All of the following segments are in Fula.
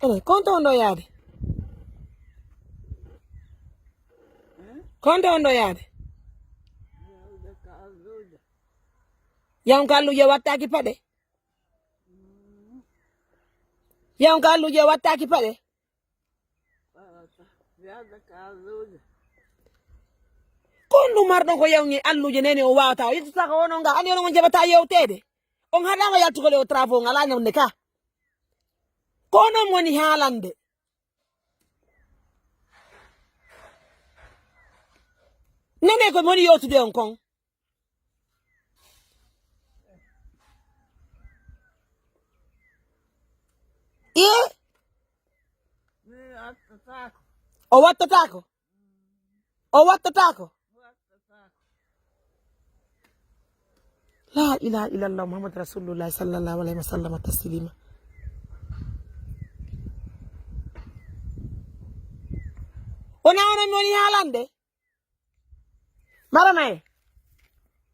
Konto ondo yaade. Konto ondo yaade. Yang kaluje wattaki pade. Yang kaluje wattaki pade. Kondu mardo ko yawni alluje nene o wawata yitu saka wono nga ani on jabata yewtede on hadanga yaltugole o travo ngala nyamde ka kono moni halande nene ko moni yotude on kon o wattatako La ilaha illallah Muhammad Rasulullah sallallahu alaihi wasallam taslima. Ona moni halande. Marama.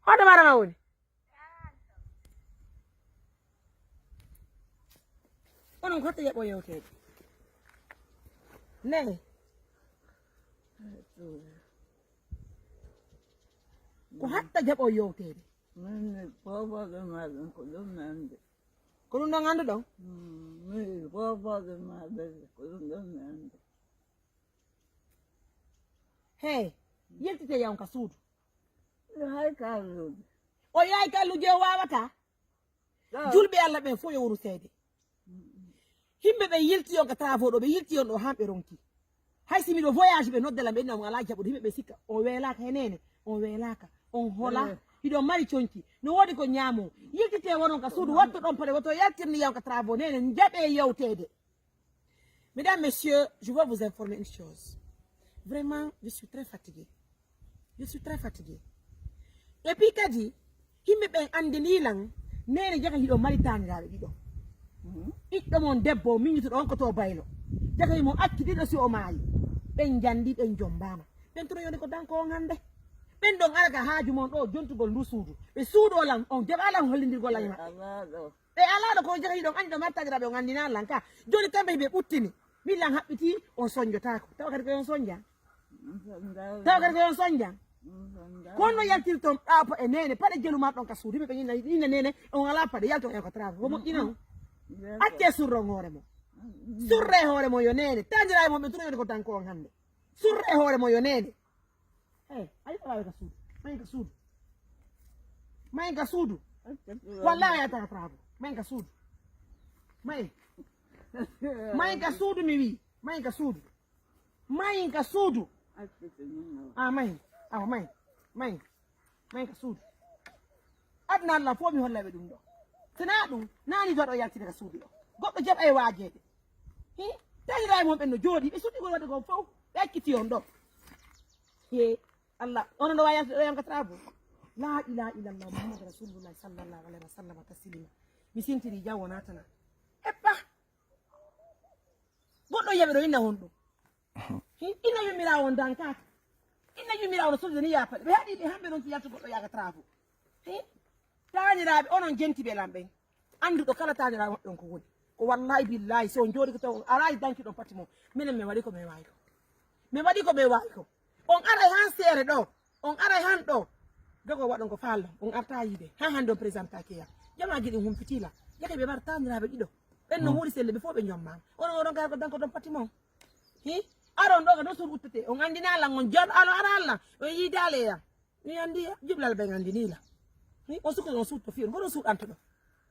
Hoda marama woni. Onon ko te yebo yewtede. Ne. Ko hatta jabo yewtede. Baba gemaden kulunande. Kulunda ngando dong? Baba gemaden kulunande. Hey, yeltite yaw ka suudu. Hay kalu. O yaay kallu je wawata. Julbe Allah ben fo yoru seede. Himbe be yelti yon ka travo do be yelti yon do hambe ronki. Hay simi do voyage be noddela be na ngala jabu himbe be sikka o welaka henene on welaka on hola hido mari chonki no wodi ko nyamo yeltite wonon ka suudu watto don pale wato yaltirni yon ka travo nene njabe yewtede. Mesdames, messieurs, je veux vous informer une chose. Vraiment, je suis très fatiguée. Je suis très fatiguée. Et puis, kadi, himbe ben andini lang, nene jaka hido maritani dale hido. Ikko mon debbo minito don ko to baylo. Jaka mo akki do si o maayi. Ben jandi ben jombama. Ben tro yone ko danko ngande. Ben don araga haaju mon do jontugol ndu suudu. Be suudo lan on jaba lan hollindirgol lan ma. Be ala do ko jaka hido andi do mattagira be ngandina lan ka. Joni kambe be buttini. Milan habbiti on sonjotako. Taw kadi ko on sonja. Taw kadi ko on sonja. Kono yaltir ton apo e nene pade jelu ma don ka suudi be ina nene on ala pade yalto e ko travo mo ina acce surro ngore mo surre hore mo yo nene tanjira mo be turo ko tan ko hande surre hore mo yo nene ay ko ka suudi may ka suudu wallahi ata travo may ka suudu may ka suudu mi wi may ka suudu ah may awa may ka suudu adna Allah fo mi holla be dum do sina dum nani jodo yaltide ka suudu do goddo jeb ay wajeede tajiray mon ben no jodi be sudi go wada go faw yakkiti on do Allah onon do wayata do yam ka trabo la ilaha illallah Muhammad Rasulullah sallallahu alaihi wasallam taslima mi sintiri jawona tana eppa goddo yabe do ina hondo ina yumira on danka ina yumira on sodde ni yafa be hadi be hambe non ci yalto goddo yaga trabo taaniraabe onon jenti be lambe andu do kala taaniraabe don ko woni ko wallahi billahi so jodi ko taw araay danki don patimo minen me wadi ko me wayi ko on aray han sere do on aray han do dogo wadon ko fallo on arta yide han do presenta ke ya jama gidi hum fitila yake be bar taaniraabe dido ben no wuri selle be fo be nyomma on gar ko danko don patimo aron do do sur uttete on andina la ngon jod alo aralla o yidale ya ni andi jublal be ngandini la on suko on sutto fiyon gono sut anto do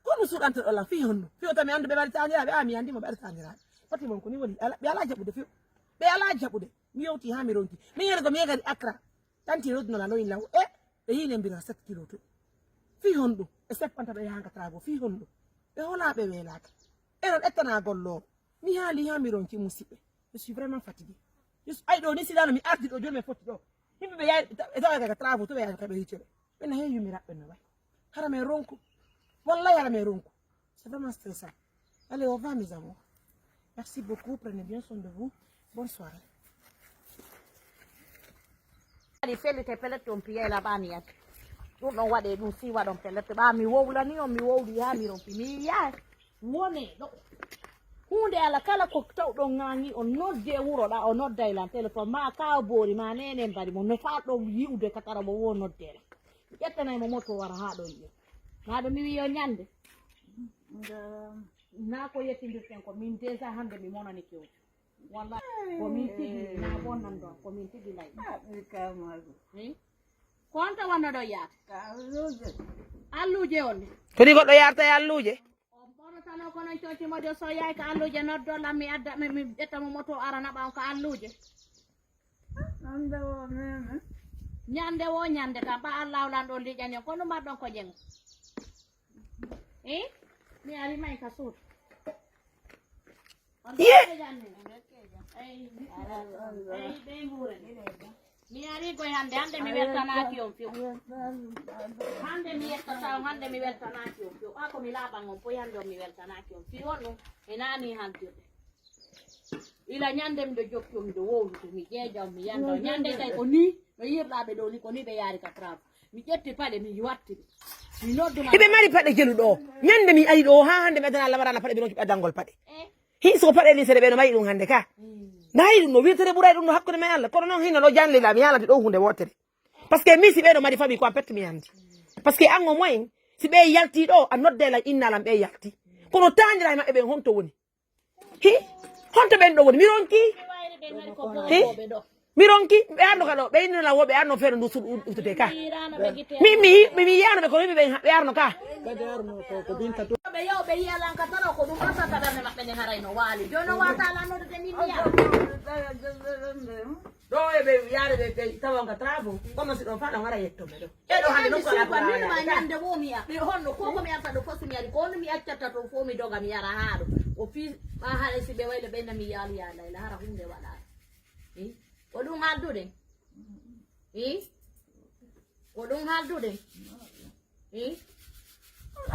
gono sut anto la fiyon fiyo tami ande be bari tanira be ami andi mo bari tanira pati mon ko ni woni be ala jabude fiyo be ala jabude mi yoti ha mi ronki mi yere go mi gadi akra tanti rodno la no in law be yine mbira 7 kilo to fiyon do e seppanta be hanga trago fiyon do be hola be welaka eron etana gollo mi hali ha mi ronki musibe. Je suis vraiment fatiguée. I don't need to sit down and ask you to do photo. If you are travel to the when I hear you, Harame ronco. Wallah, Harame ronco. C'est vraiment stressant. Allez, au revoir, mes amours. Merci beaucoup. Prenez bien soin de vous. Bonne soirée. They fell it a pellet on Piela Baniak. Don't know what they do, see what on pellet. Me wool and me wool the army of me. Yes, one. Who hunde ala kala ko tawɗo ŋaŋi o nodde wuroɗa o nodda ilan téléphone ma kaw boori ma nene mbari mo no faɗo yiwde katara mo wo noddere mi ƴettanaymo moto wara ha ɗon ƴew maɗo mi wi yo ñande na ko yettidirten ko min déjà hande mi monani kewju walla ko min tigi na bonnan ɗon ko min tigi lay ko on tawanno ɗo yaata alluje on kodi goɗɗo yarta e alluje tano kono coci moƴo so yaay ko alluje noddolam mi adda mi ƴettamo moto arana ɓaw ko alluje ñande wo ñande kam ɓa allahwlan ɗo liƴani on kono mbaɗɗon ko ƴengo mi ari may ka suut ɓe nguren mi ari koye hande hande mi weltanaki on few hande mi yettata on hande mi weltanaki on few ako mi laaɓan on poy hande on mi weltanaki on fi on ɗum e nani hantirde ila ñande miɗo jokki on miɗo wowlude mi ƴeeƴa on mi yanda on ñande kay ko ni no yirɗaɓe ɗo ni ko ni ɓe yaari ka trave mi ƴetti paɗe mi wattiɓe mi nodduma iɓe mari paɗe jeluɗo o ñande mi ari ɗo ha hande mi adana lamarana paɗe ɓe ɗon cuɓi addangol paɗe hi soko paɗe ni seɗe ɓe no mari ɗum hande ka nayi ɗum no wirtere ɓuray ɗum no hakkude men Allah kono noon hino ɗo janlila mi yalati ɗo hunde wotere par ce que mi si ɓeɗo mari famille ko a pette mi yandi par ce que an o moyen si ɓe yalti ɗo a noddelam innalam ɓe yalti kono tandira e maɓɓe ɓen honto woni hi honto ɓen ɗo woni mi ronki mi ronki ɓe arno ka ɗo ɓe innala wo ɓe arno feere ndu suuɗ uftude ka mi yiyanoɓe ko wiɓe ɓe arno ka ɓe yew ɓe yiyalan ka tara ko ɗum ɓasata ɓerne maɓɓe nde harayno waali joni no wata lannodude ni mi yiya ɗo eɓe yaare ɓe tawonka travaux kono si ɗon fa ɗon ara yettoɓe ɗo eɗo hande ɗon minuma ñande wo mi ya ɓe honno ko komi arta ɗo fof somi ari ko no mi accata to fo mi doga mi yara haa ɗo o fi ma haɗa si ɓe wayle ɓenna mi yaalu yalayla hara hunde waɗaɗo ko ɗum haaldude ko ɗum haaldude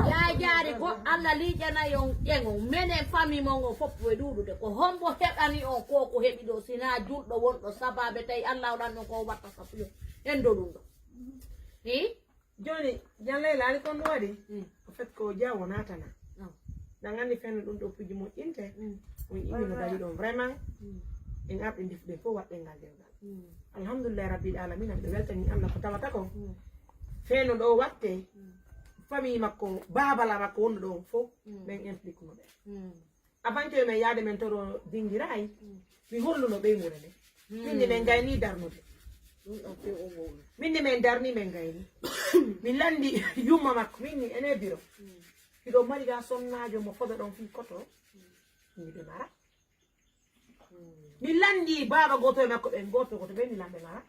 yaay jaari go Allah liƴanayi on ƴengo menen famille mon o fof ɓe ɗuɗude ko hombo heɓani on ko ko heɓi ɗo sina julɗo wonɗo sababe tawi Allah waɗan ɗon ko watta safuyo hendo ɗum ɗo joni Diallo laali kon ɗum waɗi ko fait ko jawo natana ɗan anndi fenno ɗum ɗo puji moƴƴinte on immino dañi ɗon vraiment en arɗe ndefuɗe fof waɗɗe ngal dewgal alhamdulillah rabbil alamina miɗo weltani Allah ko tawata ko feno ɗo watte famille makko babala makko wonɗo ɗon fof ɓen implique no ɓen avant que men yaade men toro dinguirayi mi holluno ɓeymure nde minne men gayni darnude minne men darni men gayni mi landi yumma makko minni ene biro hiɗo mari ga sonnajo mo fodo ɗon fi koto miɓe mara mi landi baba goto e makko ɓen goto goto ɓe mi lamɓe mara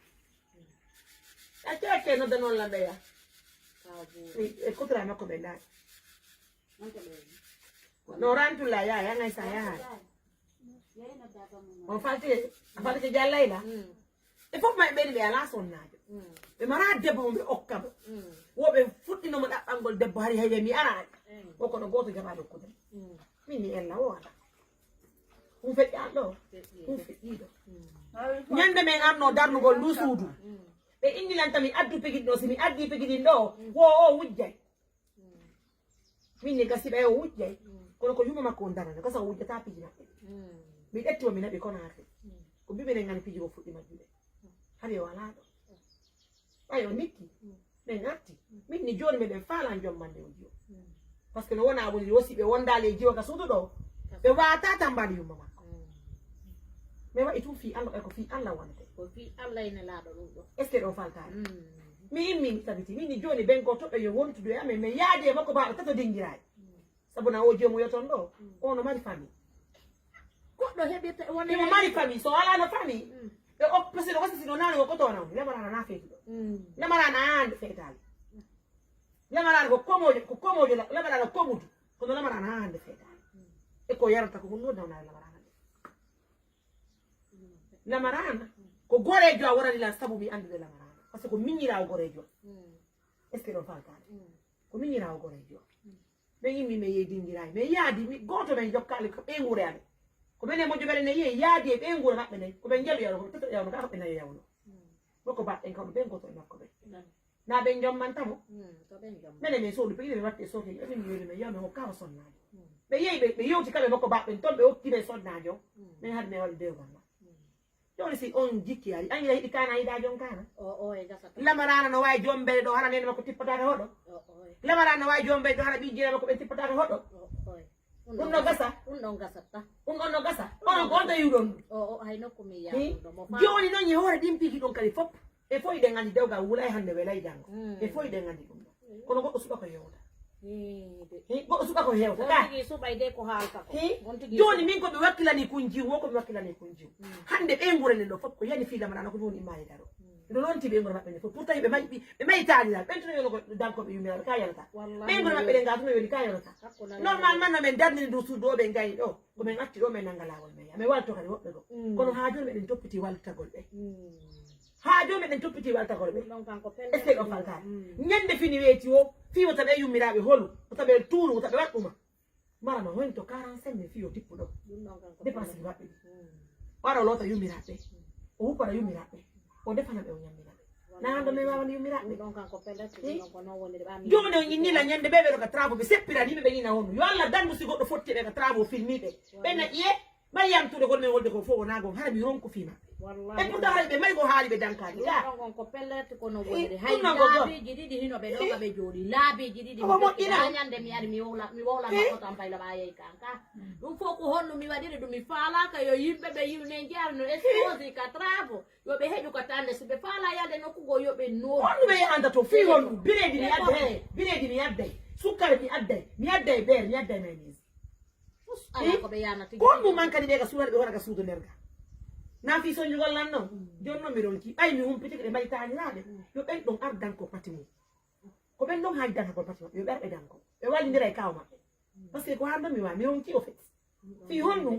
acce nodda noon lamɓe ya e kotora makko ɓe ndaari no rantulla yaya ngay sa yahaade on falti jallayla e fof maɓe ɓeni ɓe ala sonnajo ɓe mara debbo mo ɓe okkamo woɓe fuɗɗinomo ɗaɓɓalngol debbo hari haye mi araani o kono goto jaɓaɗo kudem min mi ella o ala ɗum feƴƴan ɗo ɗum feƴƴiɗo ñande men arno darnugol ndu suudu ɓe innilanta mi addu pegiɗi ɗo si mi addi pegiɗin ɗo wo o wujjay min ni gasi ɓe o wujjay kono ko yumma makko on darane gasa o wujjata piji maɓɓe mi ɗettimo mi naɓi konate ko mbimenen ngani piji ko fuɗɗi majjuɗe hari o wala ɗo ɓay o nikki ɓen arti min ni joni meɗen falan jommande o jiyo par ce que no wona woni wosi ɓe wondali e jiwa ka suudu ɗo ɓe wata tan mbaɗi yumma makko mais waɗi tum fi Allah ko fi Allah wonate ko fi Allah ene laaɗo ɗum ɗo est ce que ɗo faltani mi immi tabiti min ni joni ɓen ko toɓɓe yo wontude e amen mais yaade e makko mbaɗo tato dinguirayi sabu na o jomum yoton ɗo ono mari famille goɗɗo heɓirta imo mari famille so alano famille ɓe opposino wasi sino nani ko kotona on lemarana na feeti ɗo lemarana ande feetali lemarana ko komojo lemarana komudu kono lemarana ha hande feetali e ko yarata ko hunno dawna lemarana ɗe lemarana ko gorejo a warani lan sabu mi andude lemarana par ce que ko miñirawo gorejo est ce que ɗon faltani ko miñirawo gorejo ɓe yimmi mi yeydindirayi mais yaadi goto men jokkali ko ɓeygure ame ko minen moƴƴuɓere ne yeehi yaadi e ɓeygure maɓɓe nayi ko ɓen jaɓi yawno ko teto yawno ka ko ɓe nayi yawno wokko baɗɗen kawɗo ɓen goto e makko ɓen na ɓen jommantamo minen min sohlu pegiɗe mi watte sohli emin mi weli men yawmi hokkama sonnaji ɓe yehi ɓe yewti kamɓe makko baɓɓen toon ɓe hokkiɓe sodnajo mais hade mi waɗi dewgamba joni si on jikki ari angira yiɗi kana yiɗa jon kana lamarana no wawi jombere ɗo hara nene makko tippataka hoɗo lamarana no wawi jombere ɗo hara ɓijjire makko ɓe tippataka hoɗo ɗum no gasa ɗum on no gasa on gonɗo yiwɗon joni noon yehoore ɗin piki ɗon kadi fof e fof iɗen andi dewgal wulay hande welay janggo e fof iɗen andi ɗum ɗo kono goɗɗo suɓa ko yewta goɗɗo suɓa ko hewta joni min koɓe wakkilani kun jiw wo koɓe wakkilani kun jiw hande ɓe gure nden ɗo fof ko yani filamarano ko joni immayida ɗo ɗo lonti ɓe gure maɓɓe nde fof pour tawi ɓe mayi taɗiral ɓentono yono ko dankoɓe yumiraɓe ka yalata ɓe gure maɓɓe ɗe gatuno yoni ka yalata normalement no men dardini dow suudu o ɓe gayi ɗo komin acci ɗo men nangga lawol men amin walto kadi woɓɓe ɗo kono ha joni meɗen toppiti waltagol ɓe ha joni meɗen toppiti waltagol ɓe est ce que ɗo faltade ñande fini weeti o fiwo taɓe yummiraɓe holu o taɓe tuuru o taɓe waɗɗuma marama woni to 45 min fiyo tippu ɗo dépense ji maɓɓe wara o loota yummiraɓe o huppata yummiraɓe o defana ɓe o ñammiraɓe na hando min wawani yummiraɓe joni o ñinnila ñande ɓe ɓeɗo ka travaux ɓe seppirani yimɓe ɓe ñina honno yo allah dandu si goɗɗo fotti ɓe ka travaux filmiɓe ɓe na ƴiye mbaɗi yamtude gon min wolde ko fof o nago hara mi ronko fimaɓe e pourtant haali ɓe mari ko haali ɓe dankani ɗon ko pellete kono wonde hay laabiji ɗiɗi hino ɓe ɗoga ɓe jooɗi laabiji ɗiɗi ha ñande mi ari mi wowlanma tan paylama yeyi kanka ɗum fof ko honno mi waɗiri ɗum mi faalaka yo yimɓe ɓe yiwne jarno exposi ka travaux yoɓe heƴu ko tande so ɓe faala yade nokkugo yoɓe noon honno ɓe yahanta to fi honɗum bireedi mi adday sukkare mi adday beere mi adday maymise ala ko ɓe yanati honɗum man kadi ɓe ka suuraɗe ɓe waɗa ka suudu nder ga na fi soñugol lan noon joni noon mi ronki ɓay mi humpitiki ɗe mbayi taniraɓe yo ɓen ɗon ardanko pati mum ko ɓen ɗon haali dankakol pati maɓɓe yo ɓerɓe danko ɓe wallidira e kaw maɓɓe par ce que ko har ɗon mi wawi mi ronki o fet fi honɗum